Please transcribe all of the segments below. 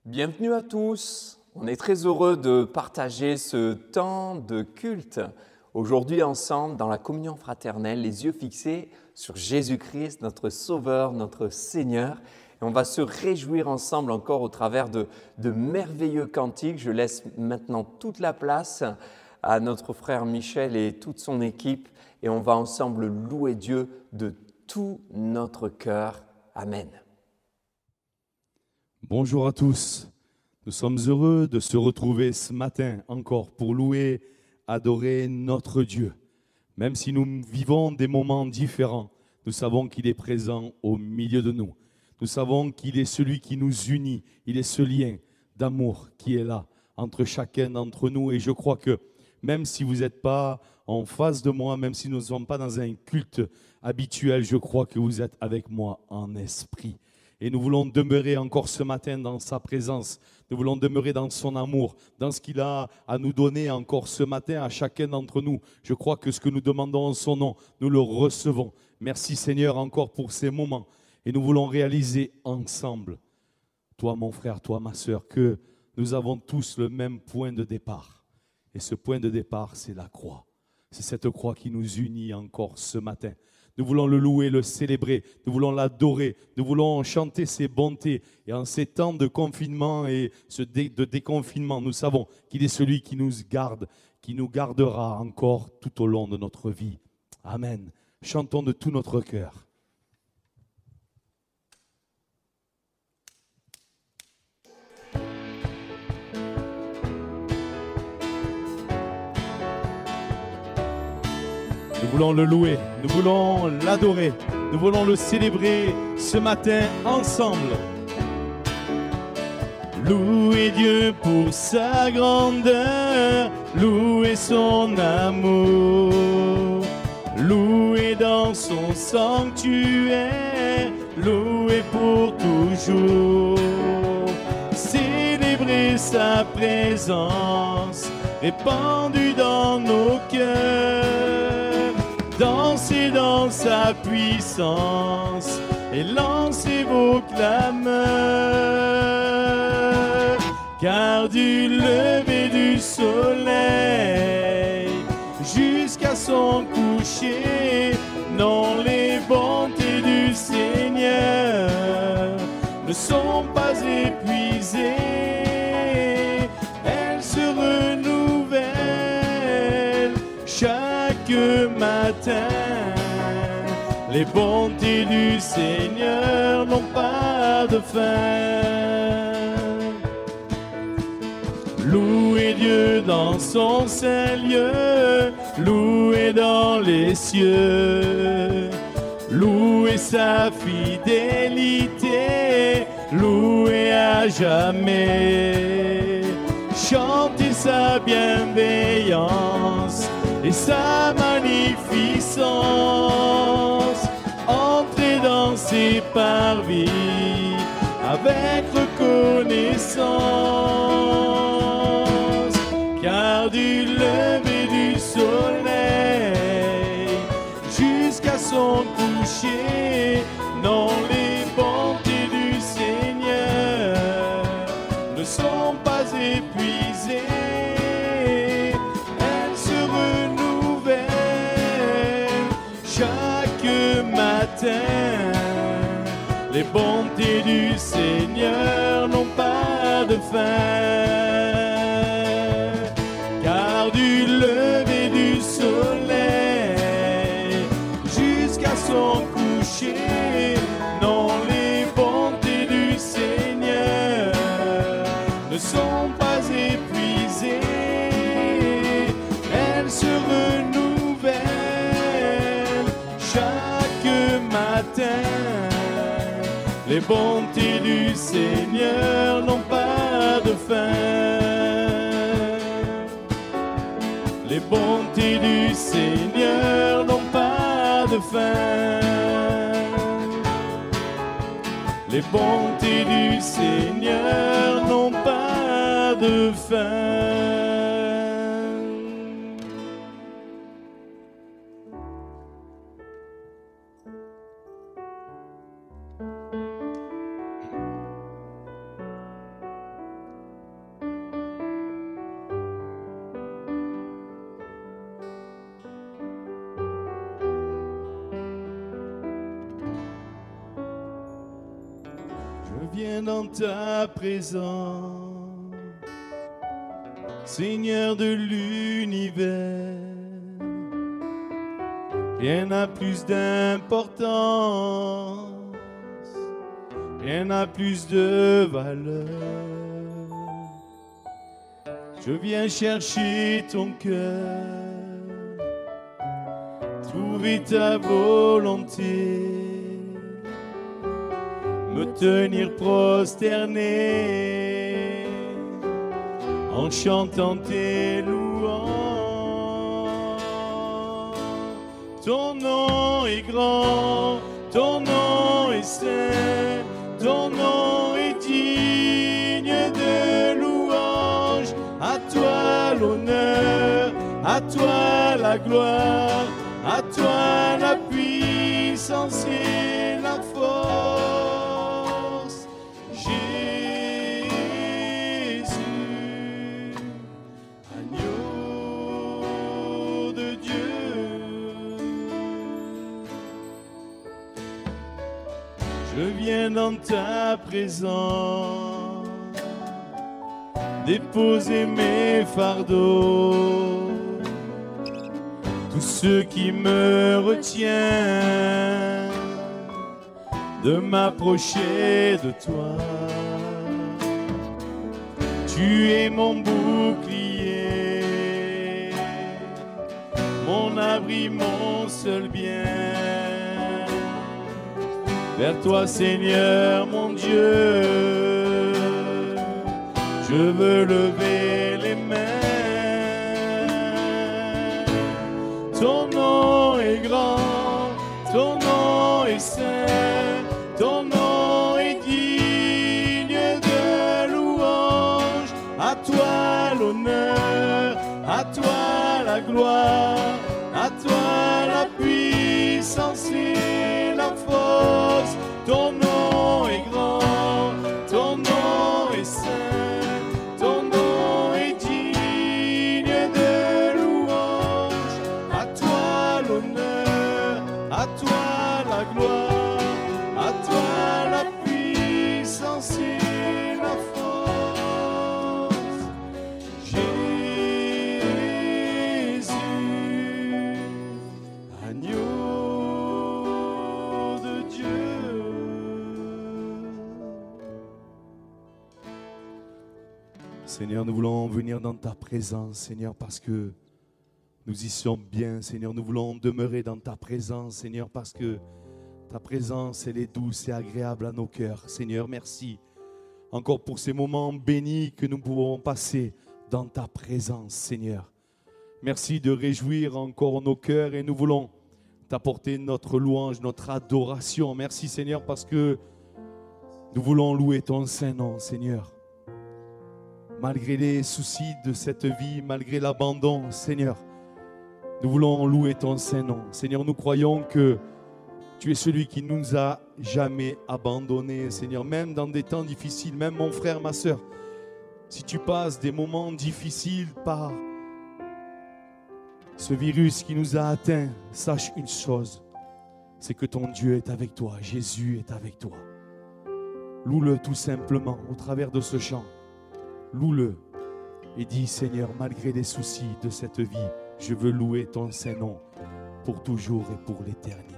Bienvenue à tous. On est très heureux de partager ce temps de culte aujourd'hui ensemble dans la communion fraternelle, les yeux fixés sur Jésus-Christ, notre Sauveur, notre Seigneur. Et on va se réjouir ensemble encore au travers de merveilleux cantiques. Je laisse maintenant toute la place à notre frère Michel et toute son équipe et on va ensemble louer Dieu de tout notre cœur. Amen. Bonjour à tous, nous sommes heureux de se retrouver ce matin encore pour louer, adorer notre Dieu. Même si nous vivons des moments différents, nous savons qu'il est présent au milieu de nous. Nous savons qu'il est celui qui nous unit, il est ce lien d'amour qui est là entre chacun d'entre nous. Et je crois que même si vous n'êtes pas en face de moi, même si nous ne sommes pas dans un culte habituel, je crois que vous êtes avec moi en esprit. Et nous voulons demeurer encore ce matin dans sa présence. Nous voulons demeurer dans son amour, dans ce qu'il a à nous donner encore ce matin à chacun d'entre nous. Je crois que ce que nous demandons en son nom, nous le recevons. Merci Seigneur encore pour ces moments. Et nous voulons réaliser ensemble, toi mon frère, toi ma sœur, que nous avons tous le même point de départ. Et ce point de départ, c'est la croix. C'est cette croix qui nous unit encore ce matin. Nous voulons le louer, le célébrer, nous voulons l'adorer, nous voulons chanter ses bontés. Et en ces temps de confinement et de déconfinement, nous savons qu'il est celui qui nous garde, qui nous gardera encore tout au long de notre vie. Amen. Chantons de tout notre cœur. Nous voulons le louer, nous voulons l'adorer, nous voulons le célébrer ce matin ensemble. Louez Dieu pour sa grandeur, louez son amour, louez dans son sanctuaire, louez pour toujours. Célébrez sa présence, répandue dans nos cœurs. Dansez dans sa puissance et lancez vos clameurs. Car du lever du soleil jusqu'à son coucher, non, les bontés du Seigneur ne sont pas épuisées. Elles se renouvellent chaque matin. Les bontés du Seigneur n'ont pas de fin. Louez Dieu dans son saint lieu, louez dans les cieux, louez sa fidélité, louez à jamais. Chantez sa bienveillance et sa magnificence. Entrez dans ses parvis avec reconnaissance. Car du lever du soleil jusqu'à son coucher, non, les bontés du Seigneur ne sont pas épuisées. Elles se renouvellent chaque matin. Les bontés du Seigneur n'ont pas de fin. Car du lever du soleil jusqu'à son coucher, non, les bontés du Seigneur ne sont pas épuisées. Elles se renouvellent chaque matin. Les bontés du Seigneur n'ont pas de fin. Les bontés du Seigneur n'ont pas de fin. Les bontés du Seigneur n'ont pas de fin. viens dans ta présence, Seigneur de l'univers. Rien n'a plus d'importance, rien n'a plus de valeur. Je viens chercher ton cœur, trouver ta volonté, me tenir prosterné en chantant tes louanges. Ton nom est grand, ton nom est saint, ton nom est digne de louange. À toi l'honneur, à toi la gloire, à toi la puissance et la force. Jésus, agneau de Dieu, je viens dans ta présence, déposer mes fardeaux, tout ce qui me retient de m'approcher de toi. Tu es mon bouclier, mon abri, mon seul bien. Vers toi, Seigneur, mon Dieu, je veux lever les mains. Ton nom est grand, ton nom est saint, ton nom est digne de louange. À toi l'honneur, à toi la gloire, à toi la puissance et la force. Ton nom est grand, ton nom est saint, ton nom est digne de louange. À toi l'honneur, à toi la gloire, à toi la puissance et la force. Jésus, agneau de Dieu. Seigneur, nous voulons venir dans ta présence, Seigneur, parce que nous y sommes bien, Seigneur. Nous voulons demeurer dans ta présence, Seigneur, parce que ta présence, elle est douce et agréable à nos cœurs. Seigneur, merci encore pour ces moments bénis que nous pouvons passer dans ta présence, Seigneur. Merci de réjouir encore nos cœurs et nous voulons t'apporter notre louange, notre adoration. Merci, Seigneur, parce que nous voulons louer ton saint nom, Seigneur. Malgré les soucis de cette vie, malgré l'abandon, Seigneur, nous voulons louer ton saint nom. Seigneur, nous croyons que tu es celui qui ne nous a jamais abandonnés, Seigneur. Même dans des temps difficiles, même mon frère, ma soeur, si tu passes des moments difficiles par ce virus qui nous a atteints, sache une chose, c'est que ton Dieu est avec toi, Jésus est avec toi. Loue-le tout simplement au travers de ce chant. Loue-le et dis, Seigneur, malgré les soucis de cette vie, je veux louer ton saint nom pour toujours et pour l'éternité.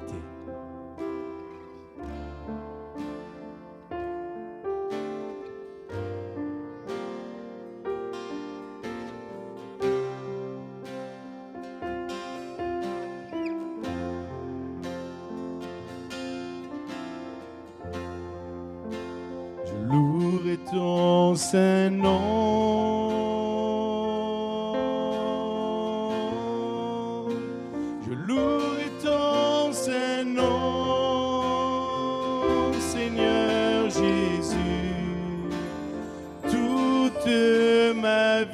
Je louerai ton saint nom. Je louerai ton saint nom, Seigneur Jésus, toute ma vie.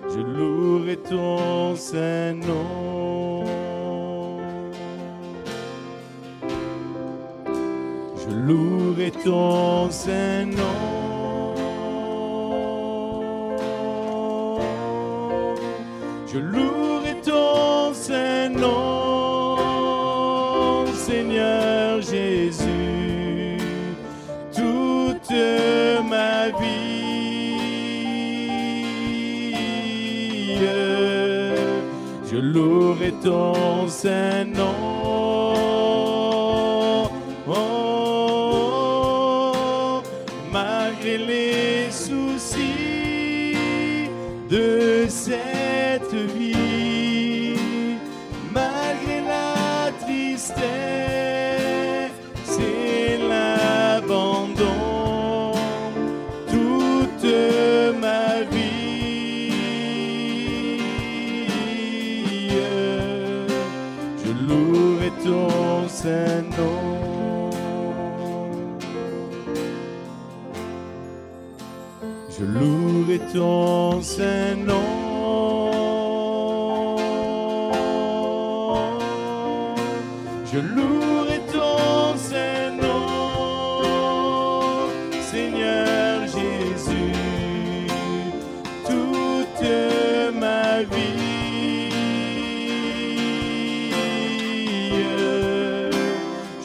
Je louerai ton saint nom. Je louerai ton saint nom. Je louerai ton saint nom. Je louerai ton saint nom. Oh, malgré les soucis de cette vie, malgré la tristesse et l'abandon, toute ma vie, je louerai ton saint nom. Je louerai ton saint nom. Je louerai ton saint nom, Seigneur Jésus, toute ma vie.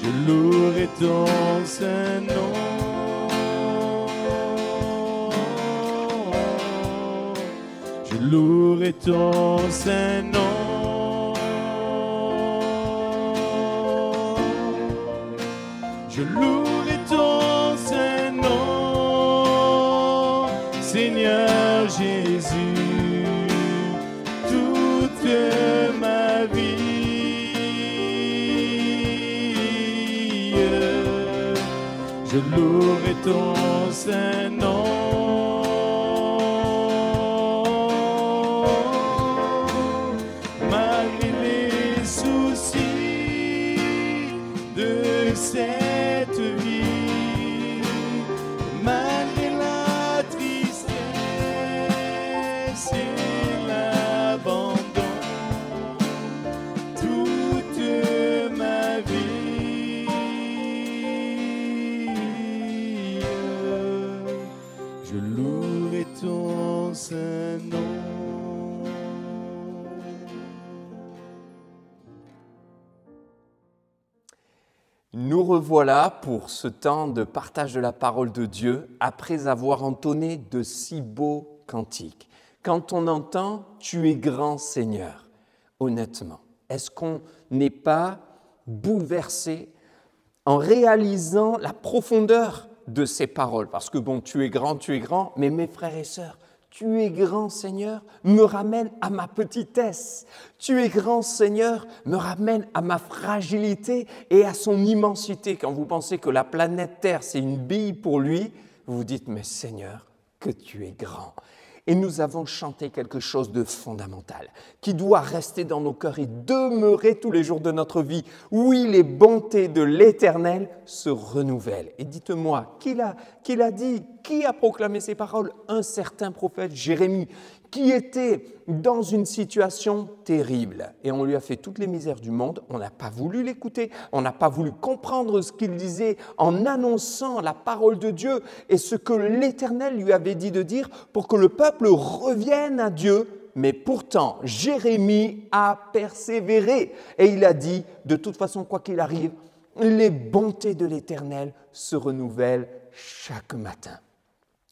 Je louerai ton saint nom. Je louerai ton saint nom. Je louerai ton saint nom, Seigneur Jésus, toute ma vie. Je louerai ton saint nom. Cette vie, malgré la tristesse et l'abandon, toute ma vie, je louerai ton saint nom. Nous revoilà pour ce temps de partage de la parole de Dieu après avoir entonné de si beaux cantiques. Quand on entend « Tu es grand Seigneur », honnêtement, est-ce qu'on n'est pas bouleversé en réalisant la profondeur de ces paroles? Parce que bon, tu es grand, mais mes frères et sœurs, tu es grand Seigneur, me ramène à ma petitesse. Tu es grand Seigneur, me ramène à ma fragilité et à son immensité. Quand vous pensez que la planète Terre, c'est une bille pour lui, vous vous dites, mais Seigneur, que tu es grand. Et nous avons chanté quelque chose de fondamental, qui doit rester dans nos cœurs et demeurer tous les jours de notre vie. Oui, les bontés de l'Éternel se renouvellent. Et dites-moi, qui l'a dit? Qui a proclamé ces paroles? Un certain prophète, Jérémie, qui était dans une situation terrible. Et on lui a fait toutes les misères du monde. On n'a pas voulu l'écouter. On n'a pas voulu comprendre ce qu'il disait en annonçant la parole de Dieu et ce que l'Éternel lui avait dit de dire pour que le peuple revienne à Dieu. Mais pourtant, Jérémie a persévéré et il a dit, de toute façon, quoi qu'il arrive, les bontés de l'Éternel se renouvellent chaque matin.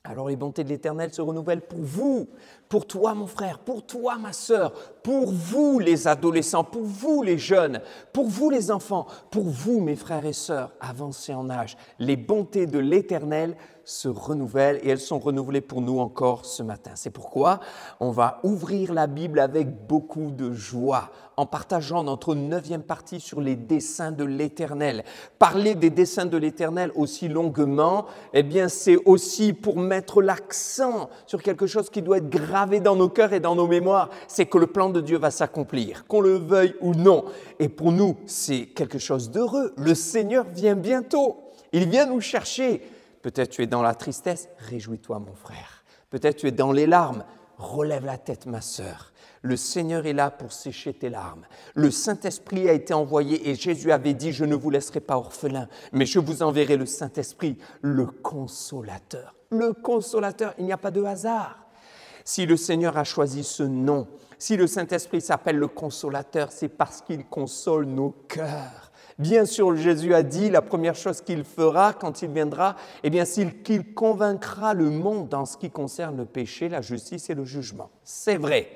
Alors les bontés de l'Éternel se renouvellent pour vous, pour toi mon frère, pour toi ma sœur, pour vous les adolescents, pour vous les jeunes, pour vous les enfants, pour vous mes frères et sœurs avancés en âge. Les bontés de l'Éternel se renouvellent et elles sont renouvelées pour nous encore ce matin. C'est pourquoi on va ouvrir la Bible avec beaucoup de joie en partageant notre 9e partie sur les desseins de l'Éternel. Parler des desseins de l'Éternel aussi longuement, eh bien c'est aussi pour mettre l'accent sur quelque chose qui doit être gravé dans nos cœurs et dans nos mémoires, c'est que le plan de Dieu va s'accomplir, qu'on le veuille ou non. Et pour nous, c'est quelque chose d'heureux. Le Seigneur vient bientôt. Il vient nous chercher. Peut-être tu es dans la tristesse, réjouis-toi mon frère. Peut-être tu es dans les larmes, relève la tête ma sœur. Le Seigneur est là pour sécher tes larmes. Le Saint-Esprit a été envoyé et Jésus avait dit « Je ne vous laisserai pas orphelins, mais je vous enverrai le Saint-Esprit, le Consolateur. » Le Consolateur, il n'y a pas de hasard. Si le Seigneur a choisi ce nom, si le Saint-Esprit s'appelle le Consolateur, c'est parce qu'il console nos cœurs. Bien sûr, Jésus a dit la première chose qu'il fera quand il viendra, eh bien, c'est qu'il convaincra le monde dans ce qui concerne le péché, la justice et le jugement. C'est vrai.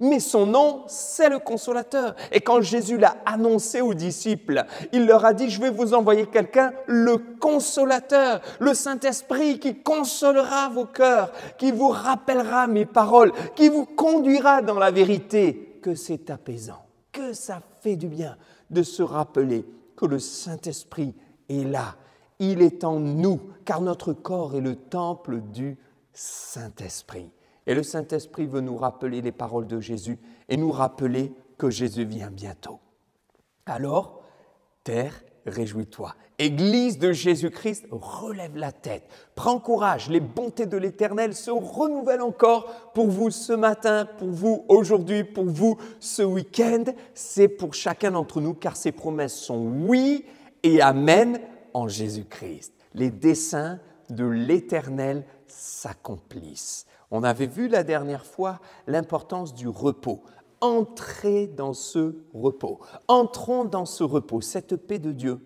Mais son nom, c'est le Consolateur. Et quand Jésus l'a annoncé aux disciples, il leur a dit, je vais vous envoyer quelqu'un, le Consolateur, le Saint-Esprit qui consolera vos cœurs, qui vous rappellera mes paroles, qui vous conduira dans la vérité. Que c'est apaisant, que ça fait du bien de se rappeler que le Saint-Esprit est là. Il est en nous, car notre corps est le temple du Saint-Esprit. Et le Saint-Esprit veut nous rappeler les paroles de Jésus et nous rappeler que Jésus vient bientôt. Alors, terre, réjouis-toi. Église de Jésus-Christ, relève la tête. Prends courage, les bontés de l'Éternel se renouvellent encore pour vous ce matin, pour vous aujourd'hui, pour vous ce week-end. C'est pour chacun d'entre nous, car ces promesses sont oui et amen en Jésus-Christ. Les desseins de l'Éternel s'accomplissent. On avait vu la dernière fois l'importance du repos. Entrez dans ce repos. Entrons dans ce repos, cette paix de Dieu.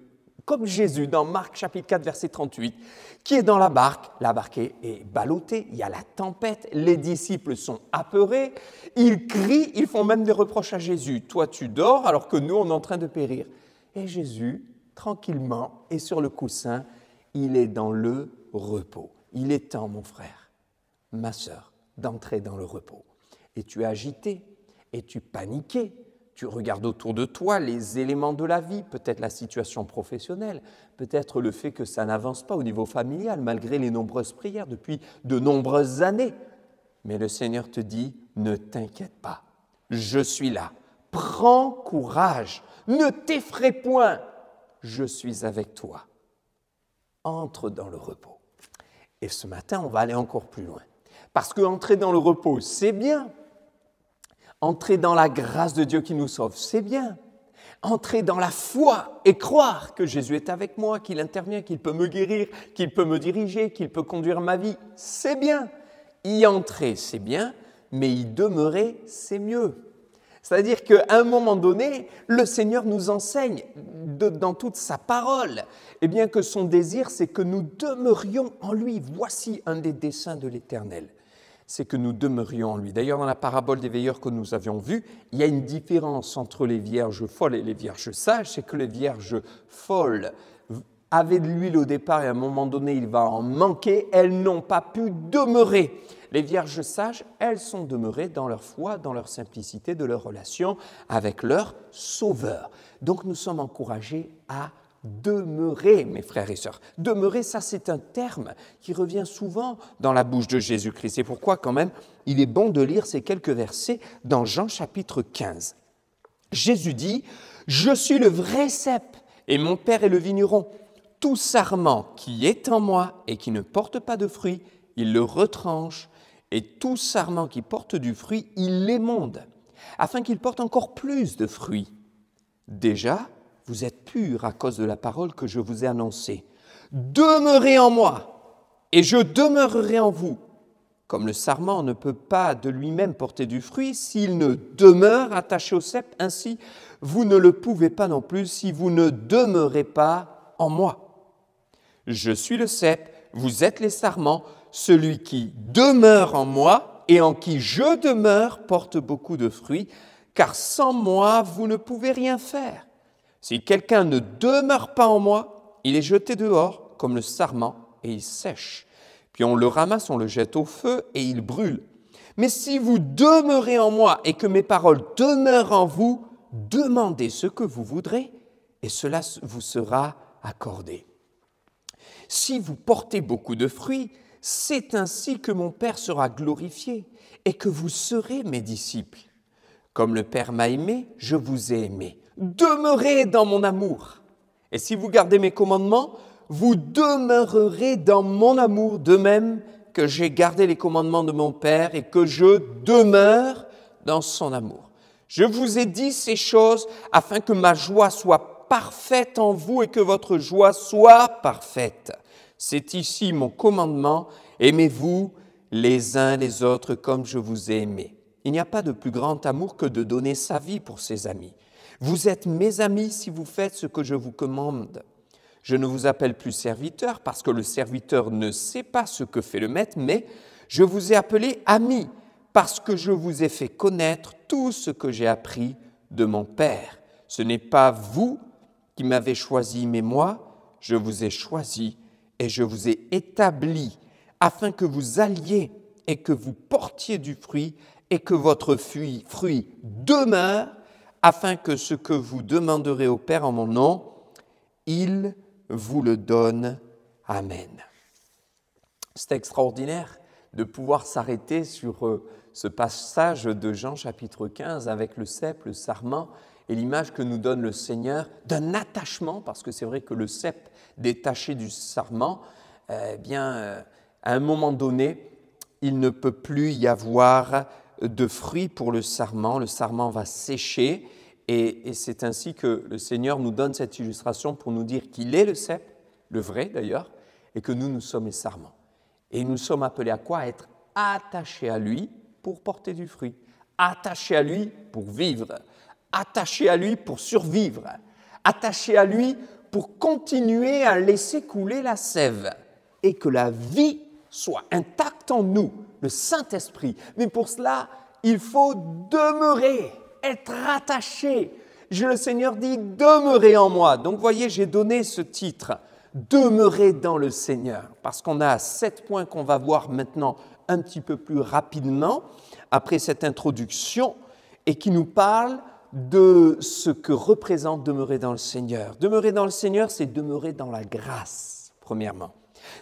Comme Jésus dans Marc chapitre 4 verset 38, qui est dans la barque est ballottée, il y a la tempête, les disciples sont apeurés, ils crient, ils font même des reproches à Jésus. Toi tu dors alors que nous on est en train de périr. Et Jésus, tranquillement et sur le coussin, il est dans le repos. Il est temps, mon frère, ma sœur, d'entrer dans le repos. Et tu es agité, et tu paniqué, tu regardes autour de toi les éléments de la vie, peut-être la situation professionnelle, peut-être le fait que ça n'avance pas au niveau familial, malgré les nombreuses prières depuis de nombreuses années. Mais le Seigneur te dit, ne t'inquiète pas, je suis là, prends courage, ne t'effraie point, je suis avec toi. Entre dans le repos. Et ce matin, on va aller encore plus loin. Parce qu'entrer dans le repos, c'est bien. Entrer dans la grâce de Dieu qui nous sauve, c'est bien. Entrer dans la foi et croire que Jésus est avec moi, qu'il intervient, qu'il peut me guérir, qu'il peut me diriger, qu'il peut conduire ma vie, c'est bien. Y entrer, c'est bien, mais y demeurer, c'est mieux. C'est-à-dire qu'à un moment donné, le Seigneur nous enseigne dans toute sa parole, eh bien que son désir, c'est que nous demeurions en lui. Voici un des desseins de l'Éternel, c'est que nous demeurions en lui. D'ailleurs, dans la parabole des veilleurs que nous avions vue, il y a une différence entre les vierges folles et les vierges sages, c'est que les vierges folles avaient de l'huile au départ et à un moment donné, il va en manquer, elles n'ont pas pu demeurer. Les vierges sages, elles sont demeurées dans leur foi, dans leur simplicité, de leur relation avec leur Sauveur. Donc nous sommes encouragés à demeurer, mes frères et sœurs. Demeurer, ça c'est un terme qui revient souvent dans la bouche de Jésus-Christ. C'est pourquoi quand même, il est bon de lire ces quelques versets dans Jean chapitre 15. Jésus dit, « Je suis le vrai cep et mon Père est le vigneron. Tout sarment qui est en moi et qui ne porte pas de fruit, il le retranche. Et tout sarment qui porte du fruit, il l'émonde, afin qu'il porte encore plus de fruits. Déjà, vous êtes purs à cause de la parole que je vous ai annoncée. Demeurez en moi, et je demeurerai en vous. Comme le sarment ne peut pas de lui-même porter du fruit s'il ne demeure attaché au cep, ainsi vous ne le pouvez pas non plus si vous ne demeurez pas en moi. Je suis le cep, vous êtes les sarments. Celui qui demeure en moi et en qui je demeure porte beaucoup de fruits, car sans moi, vous ne pouvez rien faire. Si quelqu'un ne demeure pas en moi, il est jeté dehors comme le sarment et il sèche. Puis on le ramasse, on le jette au feu et il brûle. Mais si vous demeurez en moi et que mes paroles demeurent en vous, demandez ce que vous voudrez et cela vous sera accordé. Si vous portez beaucoup de fruits, c'est ainsi que mon Père sera glorifié et que vous serez mes disciples. Comme le Père m'a aimé, je vous ai aimé. Demeurez dans mon amour. Et si vous gardez mes commandements, vous demeurerez dans mon amour, de même que j'ai gardé les commandements de mon Père et que je demeure dans son amour. Je vous ai dit ces choses afin que ma joie soit parfaite en vous et que votre joie soit parfaite. C'est ici mon commandement, aimez-vous les uns les autres comme je vous ai aimés. Il n'y a pas de plus grand amour que de donner sa vie pour ses amis. Vous êtes mes amis si vous faites ce que je vous commande. Je ne vous appelle plus serviteur parce que le serviteur ne sait pas ce que fait le maître, mais je vous ai appelé amis parce que je vous ai fait connaître tout ce que j'ai appris de mon Père. Ce n'est pas vous qui m'avez choisi, mais moi, je vous ai choisi et je vous ai établi afin que vous alliez et que vous portiez du fruit et que votre fruit demeure, afin que ce que vous demanderez au Père en mon nom, il vous le donne. Amen. C'est extraordinaire de pouvoir s'arrêter sur ce passage de Jean chapitre 15 avec le cep, le sarment et l'image que nous donne le Seigneur d'un attachement, parce que c'est vrai que le cep détaché du sarment, à un moment donné, il ne peut plus y avoir de fruits pour le sarment va sécher et c'est ainsi que le Seigneur nous donne cette illustration pour nous dire qu'il est le cep, le vrai d'ailleurs, et que nous sommes les sarments. Et nous sommes appelés à quoi? À être attachés à lui pour porter du fruit, attachés à lui pour vivre, attachés à lui pour survivre, attachés à lui pour continuer à laisser couler la sève et que la vie soit intacte en nous, le Saint-Esprit. Mais pour cela, il faut demeurer, être attaché. Le Seigneur dit « demeurez en moi ». Donc, voyez, j'ai donné ce titre « Demeurer dans le Seigneur » parce qu'on a 7 points qu'on va voir maintenant un petit peu plus rapidement après cette introduction et qui nous parlent de ce que représente demeurer dans le Seigneur. Demeurer dans le Seigneur, c'est demeurer dans la grâce, premièrement.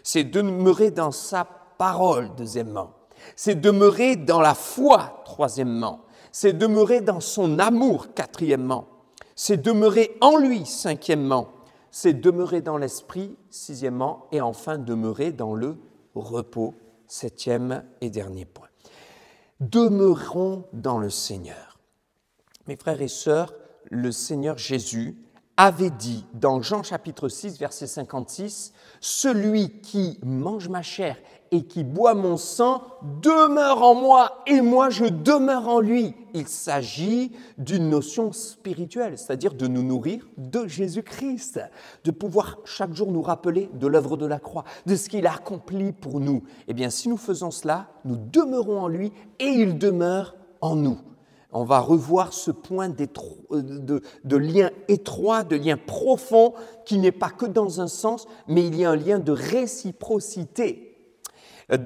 C'est demeurer dans sa parole, deuxièmement. C'est demeurer dans la foi, troisièmement. C'est demeurer dans son amour, quatrièmement. C'est demeurer en lui, cinquièmement. C'est demeurer dans l'esprit, sixièmement. Et enfin, demeurer dans le repos, septième et dernier point. Demeurons dans le Seigneur. Mes frères et sœurs, le Seigneur Jésus avait dit dans Jean chapitre 6, verset 56, « Celui qui mange ma chair et qui boit mon sang demeure en moi et moi je demeure en lui. » Il s'agit d'une notion spirituelle, c'est-à-dire de nous nourrir de Jésus-Christ, de pouvoir chaque jour nous rappeler de l'œuvre de la croix, de ce qu'il a accompli pour nous. Eh bien, si nous faisons cela, nous demeurons en lui et il demeure en nous. On va revoir ce point de lien étroit, de lien profond, qui n'est pas que dans un sens, mais il y a un lien de réciprocité.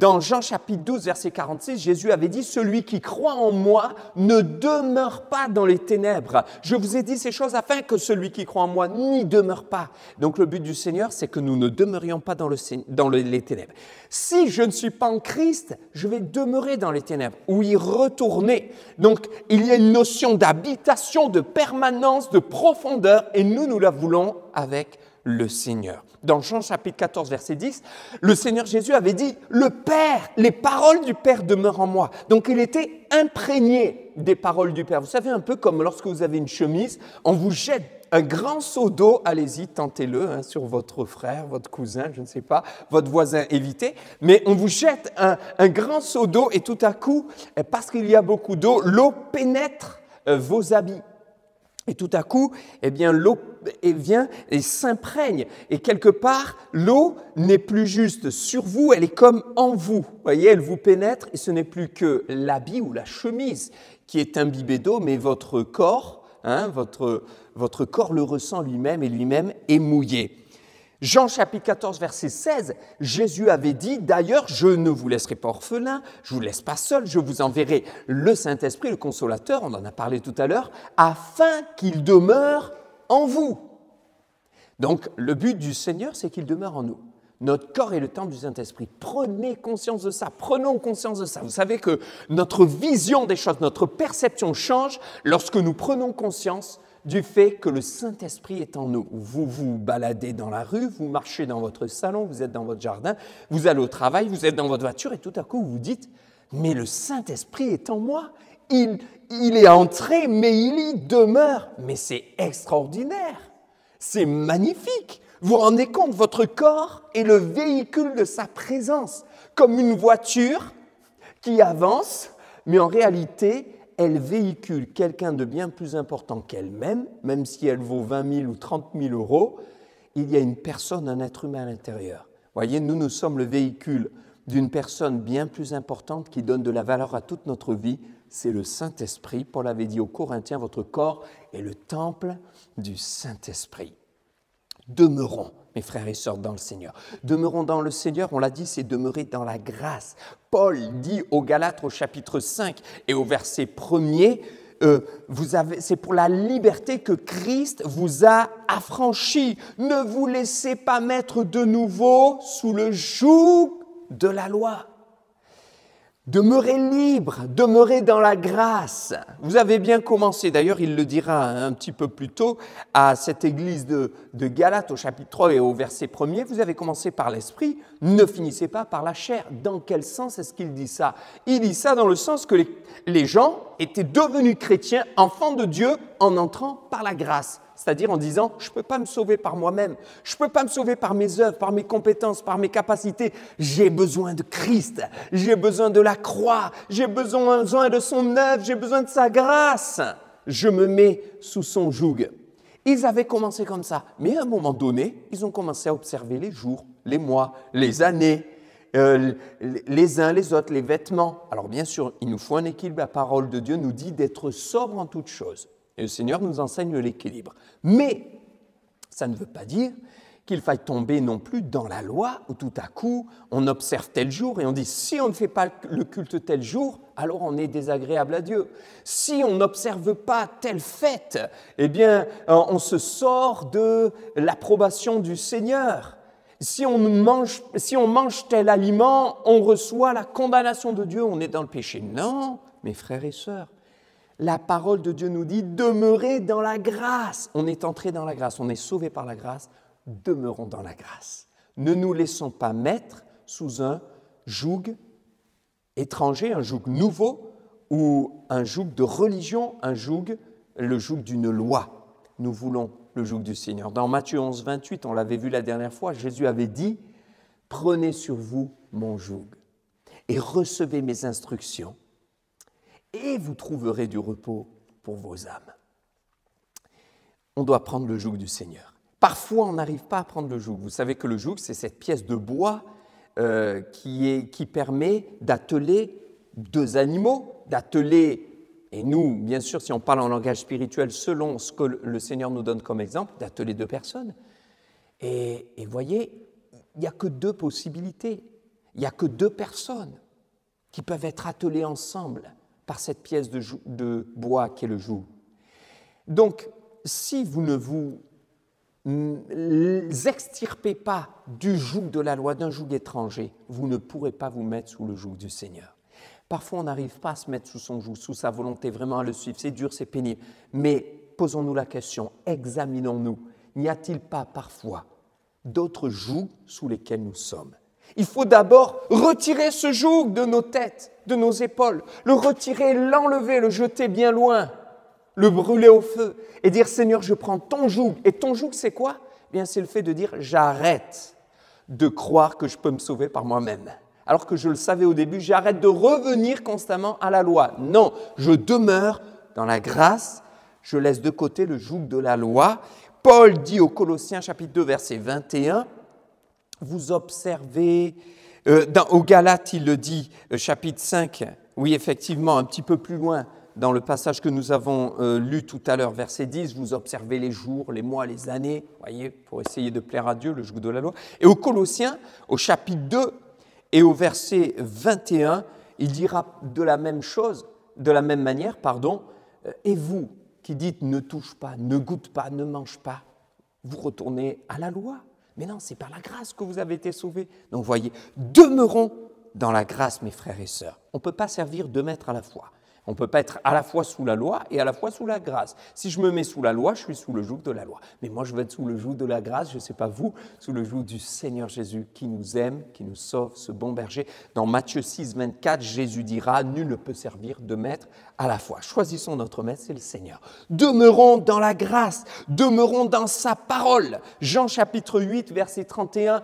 Dans Jean chapitre 12, verset 46, Jésus avait dit « Celui qui croit en moi ne demeure pas dans les ténèbres. Je vous ai dit ces choses afin que celui qui croit en moi n'y demeure pas. » Donc le but du Seigneur, c'est que nous ne demeurions pas dans les ténèbres. Si je ne suis pas en Christ, je vais demeurer dans les ténèbres ou y retourner. Donc il y a une notion d'habitation, de permanence, de profondeur et nous la voulons avec le Seigneur. Dans Jean chapitre 14, verset 10, le Seigneur Jésus avait dit « Le Père, les paroles du Père demeurent en moi. » Donc il était imprégné des paroles du Père. Vous savez, un peu comme lorsque vous avez une chemise, on vous jette un grand seau d'eau, allez-y, tentez-le sur votre frère, votre cousin, je ne sais pas, votre voisin, évitez, mais on vous jette un grand seau d'eau et tout à coup, parce qu'il y a beaucoup d'eau, l'eau pénètre vos habits. Et tout à coup, eh bien, l'eau vient et s'imprègne. Et quelque part, l'eau n'est plus juste sur vous, elle est comme en vous. Vous voyez, elle vous pénètre et ce n'est plus que l'habit ou la chemise qui est imbibé d'eau, mais votre corps, votre corps le ressent lui-même et lui-même est mouillé. Jean chapitre 14, verset 16, Jésus avait dit « D'ailleurs, je ne vous laisserai pas orphelin, je ne vous laisse pas seul, je vous enverrai le Saint-Esprit, le Consolateur, on en a parlé tout à l'heure, afin qu'il demeure en vous. » Donc, le but du Seigneur, c'est qu'il demeure en nous. Notre corps est le temple du Saint-Esprit. Prenez conscience de ça, prenons conscience de ça. Vous savez que notre vision des choses, notre perception change lorsque nous prenons conscience du fait que le Saint-Esprit est en nous. Vous vous baladez dans la rue, vous marchez dans votre salon, vous êtes dans votre jardin, vous allez au travail, vous êtes dans votre voiture et tout à coup vous vous dites « Mais le Saint-Esprit est en moi, il est entré, mais il y demeure. » Mais c'est extraordinaire, c'est magnifique. Vous vous rendez compte, votre corps est le véhicule de sa présence, comme une voiture qui avance, mais en réalité, elle véhicule quelqu'un de bien plus important qu'elle-même, même si elle vaut 20 000 ou 30 000 euros, il y a une personne, un être humain à l'intérieur. Vous voyez, nous sommes le véhicule d'une personne bien plus importante qui donne de la valeur à toute notre vie, c'est le Saint-Esprit. Paul avait dit aux Corinthiens, votre corps est le temple du Saint-Esprit. Demeurons, mes frères et sœurs, dans le Seigneur. Demeurons dans le Seigneur, on l'a dit, c'est demeurer dans la grâce. Paul dit aux Galates au chapitre 5 et au verset 1er, c'est pour la liberté que Christ vous a affranchis. Ne vous laissez pas mettre de nouveau sous le joug de la loi. Demeurez libre, demeurez dans la grâce. Vous avez bien commencé, d'ailleurs il le dira un petit peu plus tôt, à cette église de Galates au chapitre 3 et au verset 1er, vous avez commencé par l'esprit, ne finissez pas par la chair. Dans quel sens est-ce qu'il dit ça? Il dit ça dans le sens que les gens étaient devenus chrétiens, enfants de Dieu, en entrant par la grâce. C'est-à-dire en disant, je ne peux pas me sauver par moi-même, je ne peux pas me sauver par mes œuvres, par mes compétences, par mes capacités. J'ai besoin de Christ, j'ai besoin de la croix, j'ai besoin de son œuvre, j'ai besoin de sa grâce. Je me mets sous son joug. Ils avaient commencé comme ça, mais à un moment donné, ils ont commencé à observer les jours, les mois, les années, les uns, les autres, les vêtements. Alors bien sûr, il nous faut un équilibre. La parole de Dieu nous dit d'être sobre en toutes choses. Et le Seigneur nous enseigne l'équilibre. Mais ça ne veut pas dire qu'il faille tomber non plus dans la loi où tout à coup on observe tel jour et on dit si on ne fait pas le culte tel jour, alors on est désagréable à Dieu. Si on n'observe pas telle fête, eh bien on se sort de l'approbation du Seigneur. Si on mange tel aliment, on reçoit la condamnation de Dieu, on est dans le péché. Non, mes frères et sœurs. La parole de Dieu nous dit « demeurez dans la grâce ». On est entré dans la grâce, on est sauvé par la grâce, demeurons dans la grâce. Ne nous laissons pas mettre sous un joug étranger, un joug nouveau ou un joug de religion, le joug d'une loi. Nous voulons le joug du Seigneur. Dans Matthieu 11, 28, on l'avait vu la dernière fois, Jésus avait dit « Prenez sur vous mon joug et recevez mes instructions. Et vous trouverez du repos pour vos âmes. » On doit prendre le joug du Seigneur. Parfois, on n'arrive pas à prendre le joug. Vous savez que le joug, c'est cette pièce de bois qui permet d'atteler deux animaux, et nous, bien sûr, si on parle en langage spirituel, selon ce que le Seigneur nous donne comme exemple, d'atteler deux personnes. Et voyez, il n'y a que deux possibilités. Il n'y a que deux personnes qui peuvent être attelées ensemble par cette pièce de bois qui est le joug. Donc, si vous ne vous extirpez pas du joug de la loi, d'un joug étranger, vous ne pourrez pas vous mettre sous le joug du Seigneur. Parfois, on n'arrive pas à se mettre sous son joug, sous sa volonté, vraiment à le suivre. C'est dur, c'est pénible. Mais posons-nous la question, examinons-nous. N'y a-t-il pas parfois d'autres jougs sous lesquels nous sommes? Il faut d'abord retirer ce joug de nos têtes, de nos épaules, le retirer, l'enlever, le jeter bien loin, le brûler au feu et dire « Seigneur, je prends ton joug ». Et ton joug, c'est quoi? Eh bien, c'est le fait de dire « J'arrête de croire que je peux me sauver par moi-même ». Alors que je le savais au début, j'arrête de revenir constamment à la loi. Non, je demeure dans la grâce, je laisse de côté le joug de la loi. Paul dit aux Colossiens, chapitre 2, verset 21, vous observez, aux Galates, il le dit, chapitre 5, oui, effectivement, un petit peu plus loin, dans le passage que nous avons lu tout à l'heure, verset 10, vous observez les jours, les mois, les années, voyez, pour essayer de plaire à Dieu, le joug de la loi. Et aux Colossiens, au chapitre 2 et au verset 21, il dira de la même chose, de la même manière, et vous qui dites ne touche pas, ne goûte pas, ne mange pas, vous retournez à la loi. Mais non, c'est par la grâce que vous avez été sauvés. Donc voyez, demeurons dans la grâce, mes frères et sœurs. On ne peut pas servir deux maîtres à la fois. On ne peut pas être à la fois sous la loi et à la fois sous la grâce. Si je me mets sous la loi, je suis sous le joug de la loi. Mais moi, je veux être sous le joug de la grâce, je ne sais pas vous, sous le joug du Seigneur Jésus qui nous aime, qui nous sauve, ce bon berger. Dans Matthieu 6, 24, Jésus dira « Nul ne peut servir deux maîtres à la fois ». Choisissons notre maître, c'est le Seigneur. Demeurons dans la grâce, demeurons dans sa parole. Jean chapitre 8, verset 31,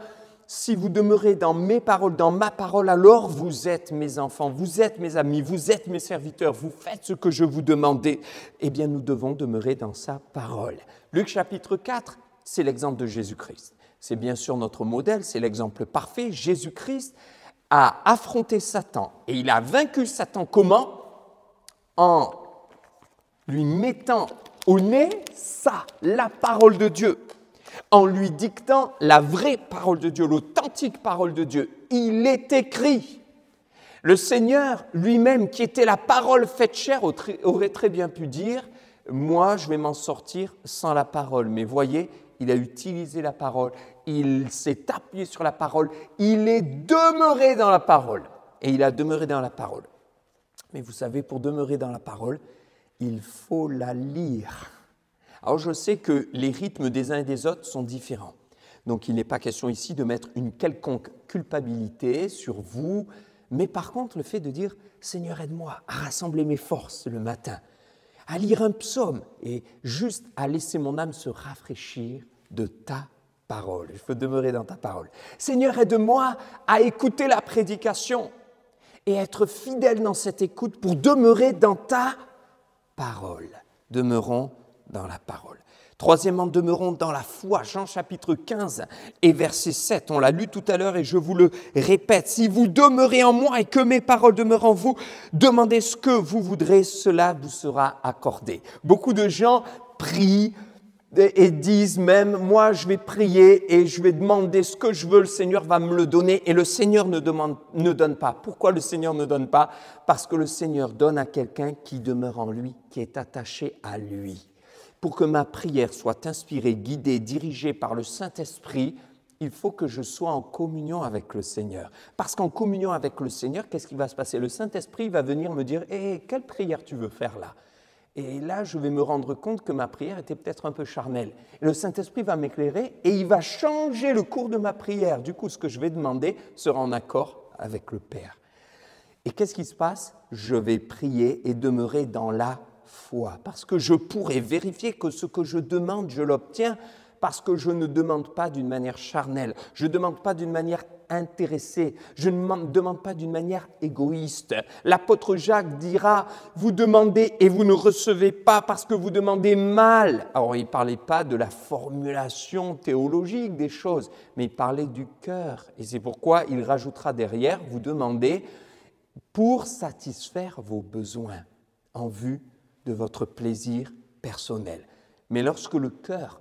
si vous demeurez dans mes paroles, dans ma parole, alors vous êtes mes enfants, vous êtes mes amis, vous êtes mes serviteurs, vous faites ce que je vous demandais. Eh bien, nous devons demeurer dans sa parole. Luc chapitre 4, c'est l'exemple de Jésus-Christ. C'est bien sûr notre modèle, c'est l'exemple parfait. Jésus-Christ a affronté Satan. Et il a vaincu Satan comment? En lui mettant au nez ça, la parole de Dieu. En lui dictant la vraie parole de Dieu, l'authentique parole de Dieu. Il est écrit. Le Seigneur lui-même, qui était la parole faite chair, aurait très bien pu dire « Moi, je vais m'en sortir sans la parole. » Mais voyez, il a utilisé la parole, il s'est appuyé sur la parole, il est demeuré dans la parole. Et il a demeuré dans la parole. Mais vous savez, pour demeurer dans la parole, il faut la lire. Alors je sais que les rythmes des uns et des autres sont différents. Donc il n'est pas question ici de mettre une quelconque culpabilité sur vous, mais par contre le fait de dire « Seigneur, aide-moi à rassembler mes forces le matin, à lire un psaume et juste à laisser mon âme se rafraîchir de ta parole. Je veux demeurer dans ta parole. Seigneur, aide-moi à écouter la prédication et être fidèle dans cette écoute pour demeurer dans ta parole. » Demeurons dans la parole. Troisièmement, demeurons dans la foi. Jean chapitre 15 et verset 7. On l'a lu tout à l'heure et je vous le répète. Si vous demeurez en moi et que mes paroles demeurent en vous, demandez ce que vous voudrez, cela vous sera accordé. Beaucoup de gens prient et disent même, moi je vais prier et je vais demander ce que je veux, le Seigneur va me le donner. Et le Seigneur ne donne pas. Pourquoi le Seigneur ne donne pas? Parce que le Seigneur donne à quelqu'un qui demeure en lui, qui est attaché à lui. Pour que ma prière soit inspirée, guidée, dirigée par le Saint-Esprit, il faut que je sois en communion avec le Seigneur. Parce qu'en communion avec le Seigneur, qu'est-ce qui va se passer? Le Saint-Esprit va venir me dire « Hé, quelle prière tu veux faire là ?» Et là, je vais me rendre compte que ma prière était peut-être un peu charnelle. Et le Saint-Esprit va m'éclairer et il va changer le cours de ma prière. Du coup, ce que je vais demander sera en accord avec le Père. Et qu'est-ce qui se passe? Je vais prier et demeurer dans la foi, parce que je pourrai vérifier que ce que je demande, je l'obtiens, parce que je ne demande pas d'une manière charnelle, je ne demande pas d'une manière intéressée, je ne demande pas d'une manière égoïste. L'apôtre Jacques dira, vous demandez et vous ne recevez pas parce que vous demandez mal. Alors il ne parlait pas de la formulation théologique des choses, mais il parlait du cœur. Et c'est pourquoi il rajoutera derrière, vous demandez pour satisfaire vos besoins en vue de votre plaisir personnel. Mais lorsque le cœur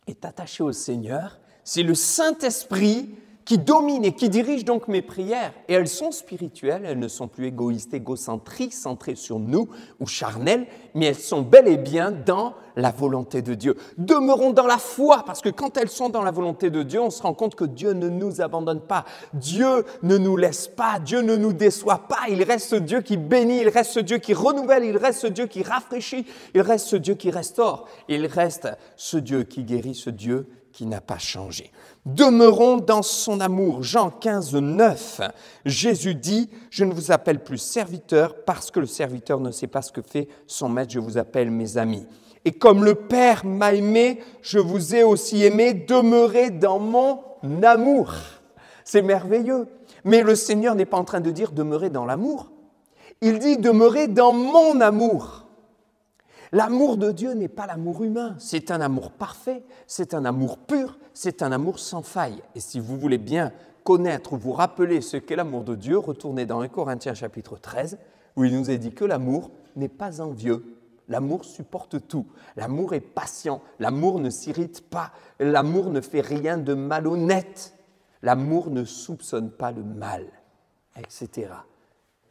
est attaché au Seigneur, c'est le Saint-Esprit qui domine et qui dirige donc mes prières. Et elles sont spirituelles, elles ne sont plus égoïstes, égocentriques, centrées sur nous ou charnelles, mais elles sont bel et bien dans la volonté de Dieu. Demeurons dans la foi, parce que quand elles sont dans la volonté de Dieu, on se rend compte que Dieu ne nous abandonne pas. Dieu ne nous laisse pas, Dieu ne nous déçoit pas. Il reste ce Dieu qui bénit, il reste ce Dieu qui renouvelle, il reste ce Dieu qui rafraîchit, il reste ce Dieu qui restaure, il reste ce Dieu qui guérit, ce Dieu qui n'a pas changé. Demeurons dans son amour. Jean 15, 9, Jésus dit, « Je ne vous appelle plus serviteur parce que le serviteur ne sait pas ce que fait son maître, je vous appelle mes amis. Et comme le Père m'a aimé, je vous ai aussi aimé, demeurez dans mon amour. » C'est merveilleux. Mais le Seigneur n'est pas en train de dire « demeurez dans l'amour ». Il dit « demeurez dans mon amour ». L'amour de Dieu n'est pas l'amour humain, c'est un amour parfait, c'est un amour pur, c'est un amour sans faille. Et si vous voulez bien connaître ou vous rappeler ce qu'est l'amour de Dieu, retournez dans 1 Corinthiens chapitre 13, où il nous est dit que l'amour n'est pas envieux. L'amour supporte tout, l'amour est patient, l'amour ne s'irrite pas, l'amour ne fait rien de malhonnête, l'amour ne soupçonne pas le mal, etc.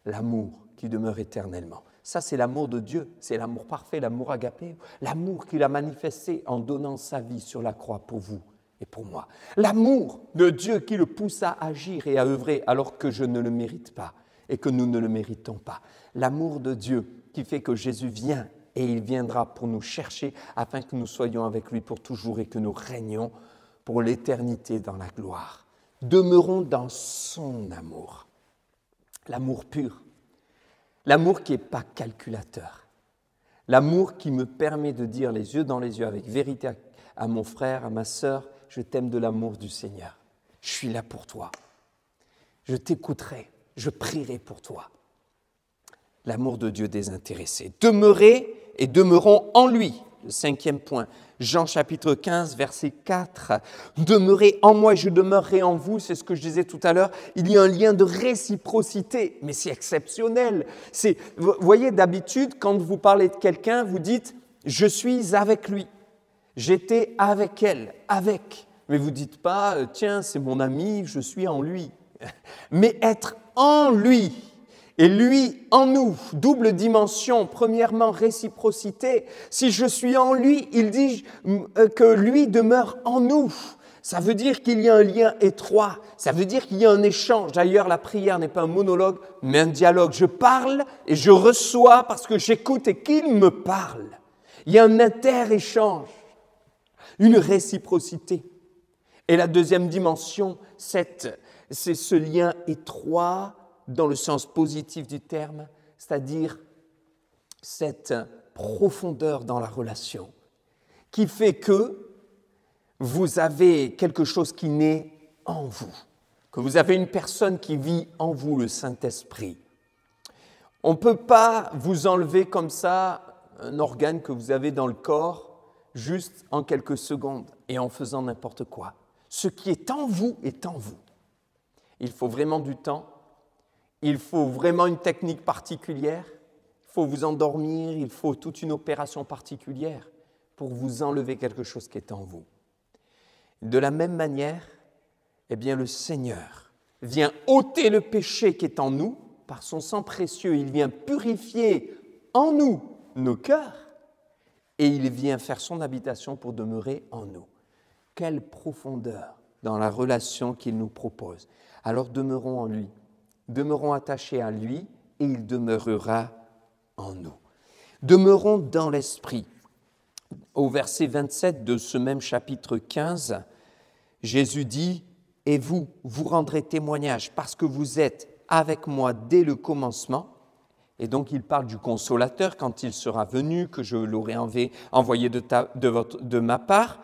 L'amour qui demeure éternellement. Ça, c'est l'amour de Dieu, c'est l'amour parfait, l'amour agapé, l'amour qu'il a manifesté en donnant sa vie sur la croix pour vous et pour moi. L'amour de Dieu qui le pousse à agir et à œuvrer alors que je ne le mérite pas et que nous ne le méritons pas. L'amour de Dieu qui fait que Jésus vient et il viendra pour nous chercher afin que nous soyons avec lui pour toujours et que nous régnions pour l'éternité dans la gloire. Demeurons dans son amour, l'amour pur. L'amour qui n'est pas calculateur. L'amour qui me permet de dire les yeux dans les yeux avec vérité à mon frère, à ma sœur, je t'aime de l'amour du Seigneur. Je suis là pour toi. Je t'écouterai, je prierai pour toi. L'amour de Dieu désintéressé. Demeurez et demeurons en lui. Le 5e point, Jean chapitre 15, verset 4. Demeurez en moi et je demeurerai en vous, c'est ce que je disais tout à l'heure. Il y a un lien de réciprocité, mais c'est exceptionnel. Vous voyez, d'habitude, quand vous parlez de quelqu'un, vous dites « je suis avec lui ». J'étais avec elle, avec. Mais vous ne dites pas « tiens, c'est mon ami, je suis en lui ». Mais être en lui et lui en nous, double dimension. Premièrement, réciprocité. Si je suis en lui, il dit que lui demeure en nous. Ça veut dire qu'il y a un lien étroit. Ça veut dire qu'il y a un échange. D'ailleurs, la prière n'est pas un monologue, mais un dialogue. Je parle et je reçois parce que j'écoute et qu'il me parle. Il y a un inter-échange, une réciprocité. Et la deuxième dimension, c'est ce lien étroit dans le sens positif du terme, c'est-à-dire cette profondeur dans la relation qui fait que vous avez quelque chose qui naît en vous, que vous avez une personne qui vit en vous, le Saint-Esprit. On ne peut pas vous enlever comme ça un organe que vous avez dans le corps juste en quelques secondes et en faisant n'importe quoi. Ce qui est en vous est en vous. Il faut vraiment du temps, il faut vraiment une technique particulière, il faut vous endormir, il faut toute une opération particulière pour vous enlever quelque chose qui est en vous. De la même manière, eh bien, le Seigneur vient ôter le péché qui est en nous par son sang précieux. Il vient purifier en nous nos cœurs et il vient faire son habitation pour demeurer en nous. Quelle profondeur dans la relation qu'il nous propose. Alors demeurons en lui, demeurons attachés à lui et il demeurera en nous. Demeurons dans l'esprit. Au verset 27 de ce même chapitre 15, Jésus dit « Et vous, vous rendrez témoignage parce que vous êtes avec moi dès le commencement. » Et donc il parle du consolateur quand il sera venu, que je l'aurai envoyé de ma part.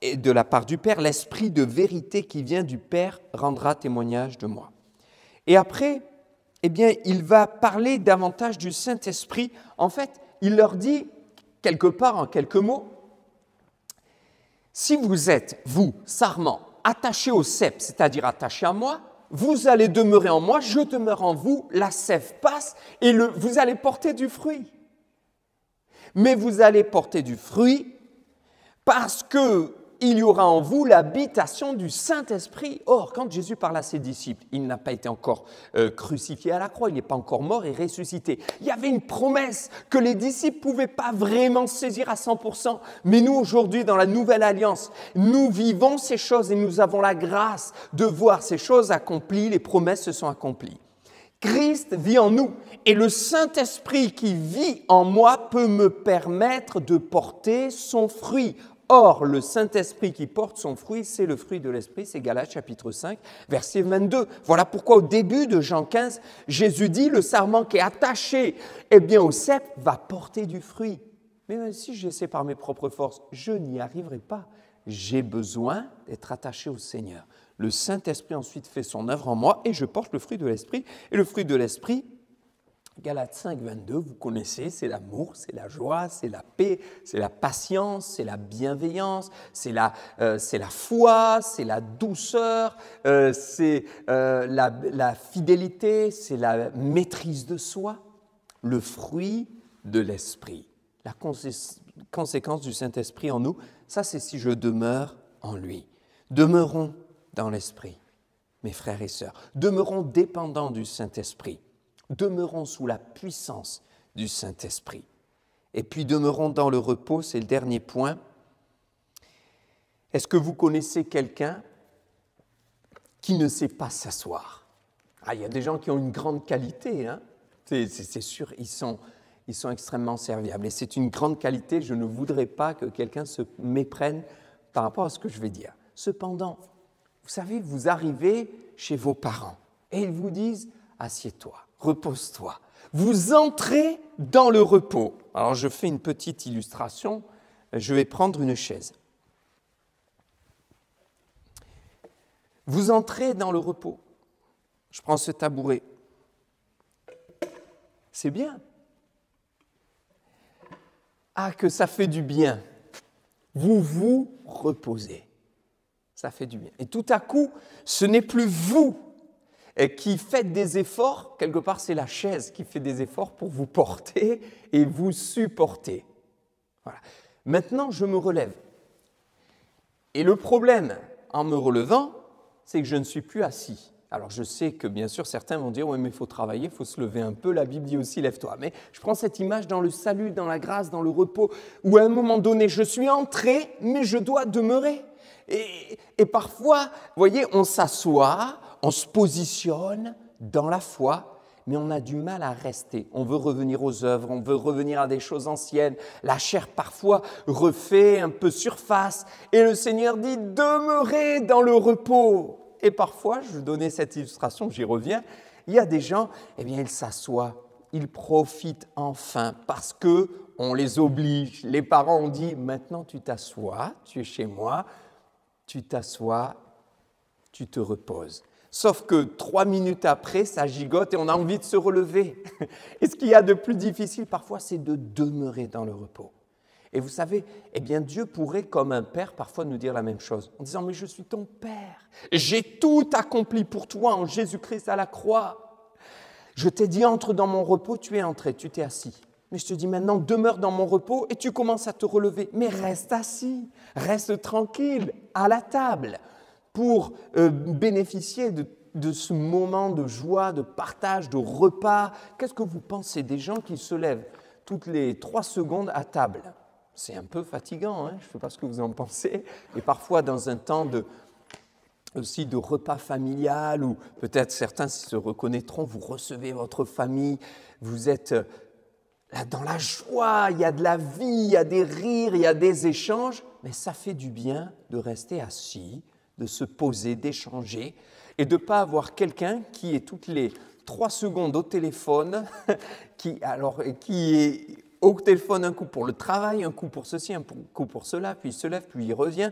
Et de la part du Père, l'esprit de vérité qui vient du Père rendra témoignage de moi. Et après, eh bien, il va parler davantage du Saint-Esprit. En fait, il leur dit, quelque part, en quelques mots, si vous êtes, vous, sarment, attachés au cep, c'est-à-dire attachés à moi, vous allez demeurer en moi, je demeure en vous, la sève passe et vous allez porter du fruit. Mais vous allez porter du fruit parce que il y aura en vous l'habitation du Saint-Esprit. Or, quand Jésus parle à ses disciples, il n'a pas été encore crucifié à la croix, il n'est pas encore mort et ressuscité. Il y avait une promesse que les disciples ne pouvaient pas vraiment saisir à 100%. Mais nous, aujourd'hui, dans la Nouvelle Alliance, nous vivons ces choses et nous avons la grâce de voir ces choses accomplies, les promesses se sont accomplies. Christ vit en nous et le Saint-Esprit qui vit en moi peut me permettre de porter son fruit. Or, le Saint-Esprit qui porte son fruit, c'est le fruit de l'Esprit, c'est Galates chapitre 5, verset 22. Voilà pourquoi au début de Jean 15, Jésus dit, le sarment qui est attaché au cep va porter du fruit. Mais si j'essaie par mes propres forces, je n'y arriverai pas. J'ai besoin d'être attaché au Seigneur. Le Saint-Esprit ensuite fait son œuvre en moi et je porte le fruit de l'Esprit. Et le fruit de l'Esprit, Galates 5, 22, vous connaissez, c'est l'amour, c'est la joie, c'est la paix, c'est la patience, c'est la bienveillance, c'est la foi, c'est la douceur, c'est la fidélité, c'est la maîtrise de soi, le fruit de l'Esprit. La conséquence du Saint-Esprit en nous, ça c'est si je demeure en lui. Demeurons dans l'Esprit, mes frères et sœurs. Demeurons dépendants du Saint-Esprit. Demeurons sous la puissance du Saint-Esprit. Et puis demeurons dans le repos, c'est le dernier point. Est-ce que vous connaissez quelqu'un qui ne sait pas s'asseoir? Il y a des gens qui ont une grande qualité, hein? C'est sûr, ils sont extrêmement serviables. Et c'est une grande qualité, je ne voudrais pas que quelqu'un se méprenne par rapport à ce que je vais dire. Cependant, vous savez, vous arrivez chez vos parents et ils vous disent « assieds-toi ». Repose-toi. Vous entrez dans le repos. Alors, je fais une petite illustration. Je vais prendre une chaise. Vous entrez dans le repos. Je prends ce tabouret. C'est bien. Ah, que ça fait du bien. Vous vous reposez. Ça fait du bien. Et tout à coup, ce n'est plus vous qui faites des efforts. Quelque part, c'est la chaise qui fait des efforts pour vous porter et vous supporter. Voilà. Maintenant, je me relève. Et le problème, en me relevant, c'est que je ne suis plus assis. Alors, je sais que, bien sûr, certains vont dire « Oui, mais il faut travailler, il faut se lever un peu. La Bible dit aussi « Lève-toi ». Mais je prends cette image dans le salut, dans la grâce, dans le repos, où à un moment donné, je suis entré, mais je dois demeurer. Et parfois, vous voyez, on s'assoit, on se positionne dans la foi, mais on a du mal à rester. On veut revenir aux œuvres, on veut revenir à des choses anciennes. La chair, parfois, refait un peu surface. Et le Seigneur dit « Demeurez dans le repos ». Et parfois, je donnais cette illustration, j'y reviens, il y a des gens, eh bien, ils s'assoient, ils profitent enfin parce qu'on les oblige. Les parents ont dit « Maintenant, tu t'assois, tu es chez moi, tu t'assois, tu te reposes ». Sauf que 3 minutes après, ça gigote et on a envie de se relever. Et ce qu'il y a de plus difficile parfois, c'est de demeurer dans le repos. Et vous savez, eh bien Dieu pourrait, comme un père, parfois nous dire la même chose, en disant « Mais je suis ton père, j'ai tout accompli pour toi en Jésus-Christ à la croix. Je t'ai dit, entre dans mon repos, tu es entré, tu t'es assis. Mais je te dis maintenant, demeure dans mon repos et tu commences à te relever. Mais reste assis, reste tranquille, à la table, pour bénéficier de ce moment de joie, de partage, de repas. Qu'est-ce que vous pensez des gens qui se lèvent toutes les 3 secondes à table ? C'est un peu fatigant, hein, je ne sais pas ce que vous en pensez. Et parfois, dans un temps aussi de repas familial, ou peut-être certains se reconnaîtront, vous recevez votre famille, vous êtes là dans la joie, il y a de la vie, il y a des rires, il y a des échanges, mais ça fait du bien de rester assis, de se poser, d'échanger, et de ne pas avoir quelqu'un qui est toutes les 3 secondes au téléphone, qui est au téléphone un coup pour le travail, un coup pour ceci, un coup pour cela, puis il se lève, puis il revient.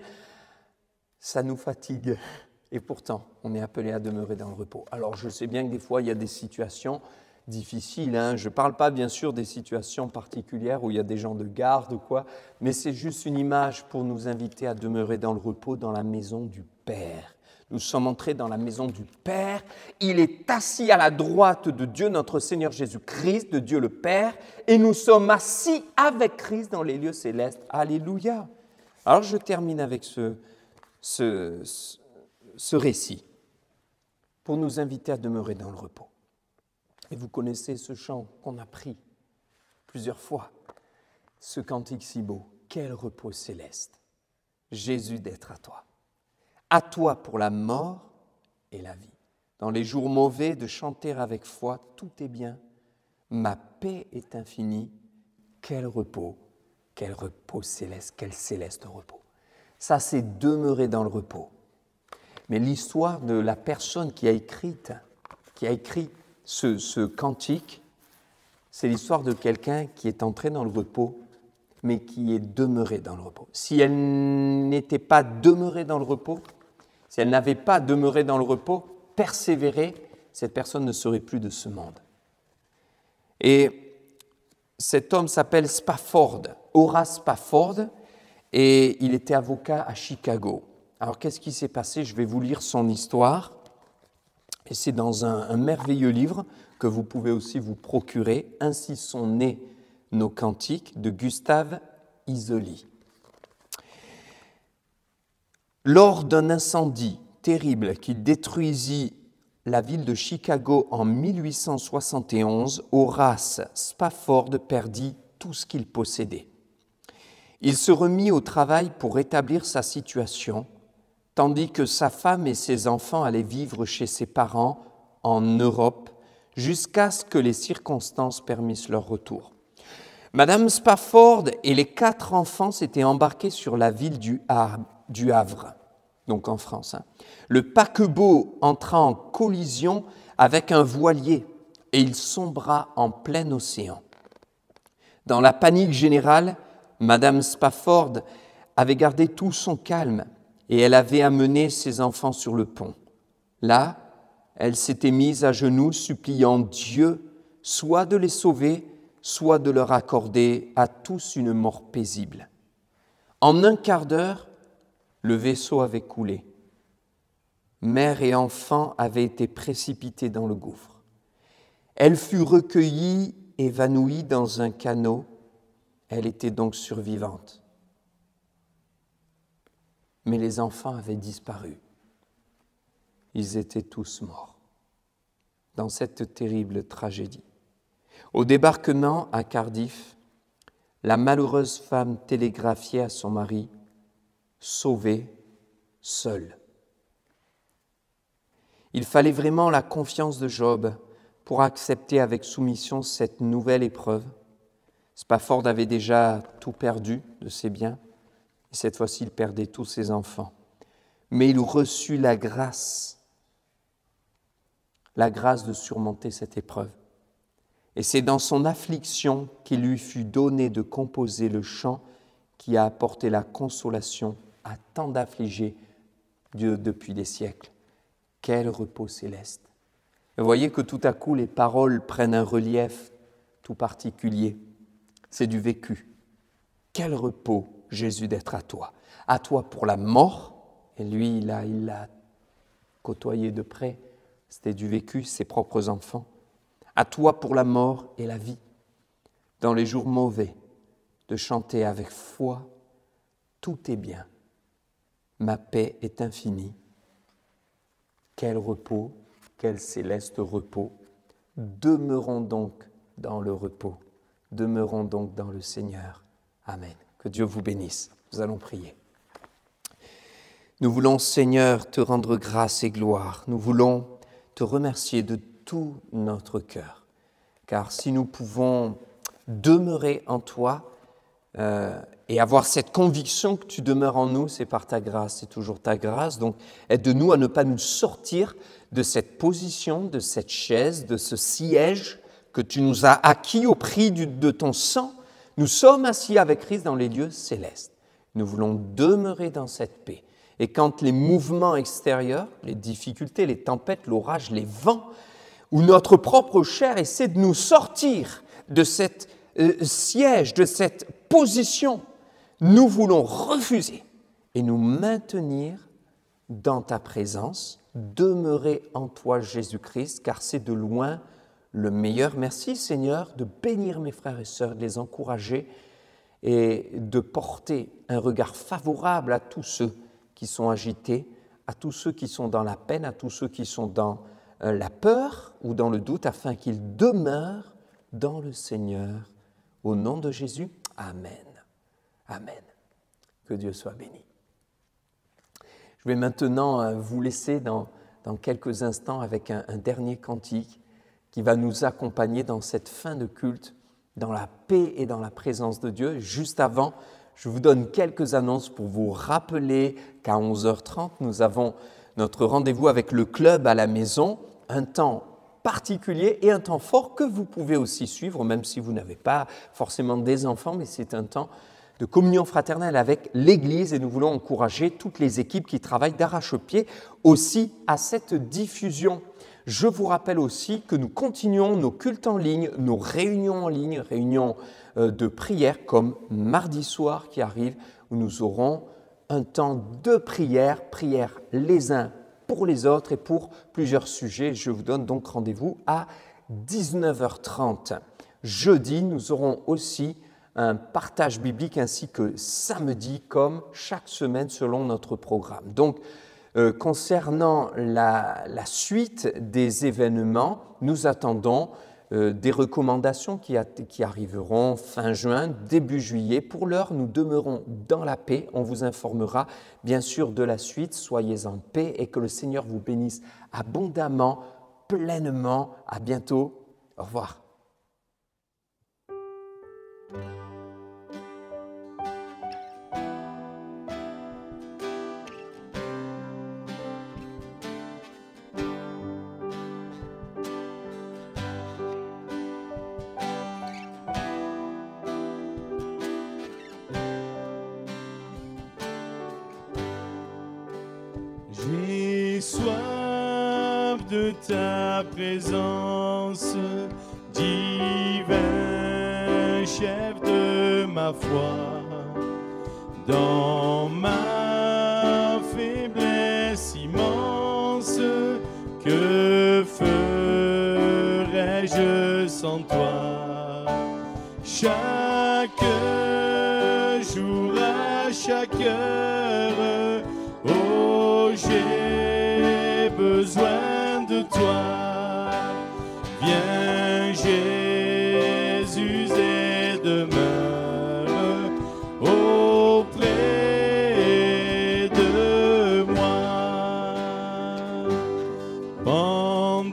Ça nous fatigue. Et pourtant, on est appelé à demeurer dans le repos. Alors, je sais bien que des fois, il y a des situations difficiles. Hein. Je ne parle pas, bien sûr, des situations particulières où il y a des gens de garde ou quoi, mais c'est juste une image pour nous inviter à demeurer dans le repos, dans la maison du Père. Nous sommes entrés dans la maison du Père. Il est assis à la droite de Dieu, notre Seigneur Jésus-Christ, de Dieu le Père, et nous sommes assis avec Christ dans les lieux célestes. Alléluia. Alors je termine avec ce récit pour nous inviter à demeurer dans le repos. Et vous connaissez ce chant qu'on a pris plusieurs fois, ce cantique si beau. Quel repos céleste, Jésus d'être à toi. À toi pour la mort et la vie. Dans les jours mauvais, de chanter avec foi, tout est bien. Ma paix est infinie. Quel repos céleste, quel céleste repos. Ça, c'est demeurer dans le repos. Mais l'histoire de la personne qui a écrit ce cantique, c'est l'histoire de quelqu'un qui est entré dans le repos, mais qui est demeuré dans le repos. Si elle n'était pas demeurée dans le repos, si elle n'avait pas demeuré dans le repos, persévéré, cette personne ne serait plus de ce monde. Et cet homme s'appelle Spafford, Horace Spafford, et il était avocat à Chicago. Alors, qu'est-ce qui s'est passé ? Je vais vous lire son histoire. Et c'est dans un merveilleux livre que vous pouvez aussi vous procurer, « Ainsi sont nés nos cantiques » de Gustave Isoli. Lors d'un incendie terrible qui détruisit la ville de Chicago en 1871, Horace Spafford perdit tout ce qu'il possédait. Il se remit au travail pour rétablir sa situation, tandis que sa femme et ses enfants allaient vivre chez ses parents en Europe jusqu'à ce que les circonstances permissent leur retour. Madame Spafford et les 4 enfants s'étaient embarqués sur la ville du Havre, donc en France. Le paquebot entra en collision avec un voilier et il sombra en plein océan. Dans la panique générale, Madame Spafford avait gardé tout son calme et elle avait amené ses enfants sur le pont. Là, elle s'était mise à genoux, suppliant Dieu soit de les sauver, soit de leur accorder à tous une mort paisible. En un quart d'heure, le vaisseau avait coulé. Mère et enfant avaient été précipités dans le gouffre. Elle fut recueillie, évanouie dans un canot. Elle était donc survivante. Mais les enfants avaient disparu. Ils étaient tous morts dans cette terrible tragédie. Au débarquement à Cardiff, la malheureuse femme télégraphiait à son mari « Sauvé, seul ». Il fallait vraiment la confiance de Job pour accepter avec soumission cette nouvelle épreuve. Spafford avait déjà tout perdu de ses biens, et cette fois-ci il perdait tous ses enfants. Mais il reçut la grâce de surmonter cette épreuve. Et c'est dans son affliction qu'il lui fut donné de composer le chant qui a apporté la consolation à tant d'affligés depuis des siècles. Quel repos céleste! Vous voyez que tout à coup, les paroles prennent un relief tout particulier. C'est du vécu. Quel repos, Jésus, d'être à toi pour la mort. Et lui, il l'a côtoyé de près. C'était du vécu, ses propres enfants. À toi pour la mort et la vie. Dans les jours mauvais, de chanter avec foi, tout est bien. Ma paix est infinie. Quel repos, quel céleste repos. Demeurons donc dans le repos. Demeurons donc dans le Seigneur. Amen. Que Dieu vous bénisse. Nous allons prier. Nous voulons, Seigneur, te rendre grâce et gloire. Nous voulons te remercier de tout notre cœur. Car si nous pouvons demeurer en toi et avoir cette conviction que tu demeures en nous, c'est par ta grâce, c'est toujours ta grâce. Donc aide-nous à ne pas nous sortir de cette position, de cette chaise, de ce siège que tu nous as acquis au prix de ton sang. Nous sommes assis avec Christ dans les lieux célestes. Nous voulons demeurer dans cette paix. Et quand les mouvements extérieurs, les difficultés, les tempêtes, l'orage, les vents, ou notre propre chair essaie de nous sortir de cette siège, de cette position, nous voulons refuser et nous maintenir dans ta présence, demeurer en toi, Jésus-Christ, car c'est de loin le meilleur. Merci, Seigneur, de bénir mes frères et sœurs, de les encourager et de porter un regard favorable à tous ceux qui sont agités, à tous ceux qui sont dans la peine, à tous ceux qui sont dans la peur ou dans le doute, afin qu'ils demeurent dans le Seigneur. Au nom de Jésus, Amen. Amen. Que Dieu soit béni. Je vais maintenant vous laisser dans quelques instants avec un dernier cantique qui va nous accompagner dans cette fin de culte, dans la paix et dans la présence de Dieu. Juste avant, je vous donne quelques annonces pour vous rappeler qu'à 11h30, nous avons notre rendez-vous avec le club à la maison, un temps particulier et un temps fort que vous pouvez aussi suivre, même si vous n'avez pas forcément des enfants, mais c'est un temps de communion fraternelle avec l'Église et nous voulons encourager toutes les équipes qui travaillent d'arrache-pied aussi à cette diffusion. Je vous rappelle aussi que nous continuons nos cultes en ligne, nos réunions en ligne, réunions de prière comme mardi soir qui arrive, où nous aurons un temps de prière les uns pour les autres et pour plusieurs sujets. Je vous donne donc rendez-vous à 19h30. Jeudi, nous aurons aussi un partage biblique ainsi que samedi, comme chaque semaine selon notre programme. Donc, concernant la suite des événements, nous attendons des recommandations qui arriveront fin juin, début juillet. Pour l'heure, nous demeurons dans la paix. On vous informera bien sûr de la suite. Soyez en paix et que le Seigneur vous bénisse abondamment, pleinement. À bientôt. Au revoir. J'ai soif de ta présence divine. chef de ma foi. Dans ma faiblesse immense, que ferais-je sans toi? Chaque jour, à chaque heure, oh, j'ai besoin de toi. Viens, Jésus, et demeure auprès de moi. Pendant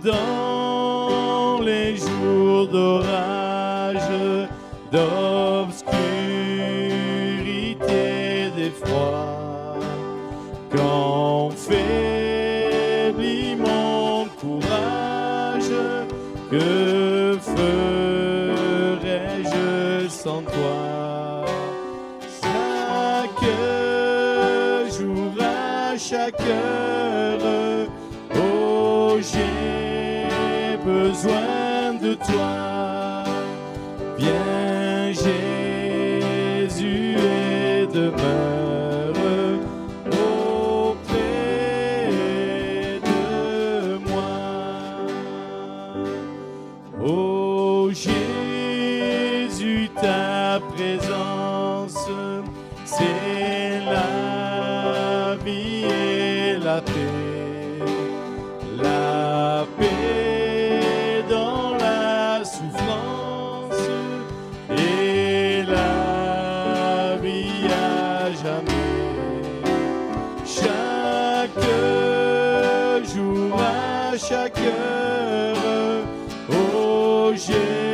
les jours d'orage, d'obscurité, d'effroi, quand faiblit mon courage, que ferais-je sans toi? Chaque jour, à chaque heure, oh, j'ai besoin de toi. Viens, Jésus, et demeure auprès de moi. Oh Jésus, ta présence, c'est la vie et la paix. La paix dans la souffrance et la vie à jamais. Chaque jour, à chaque heure, oh Jésus,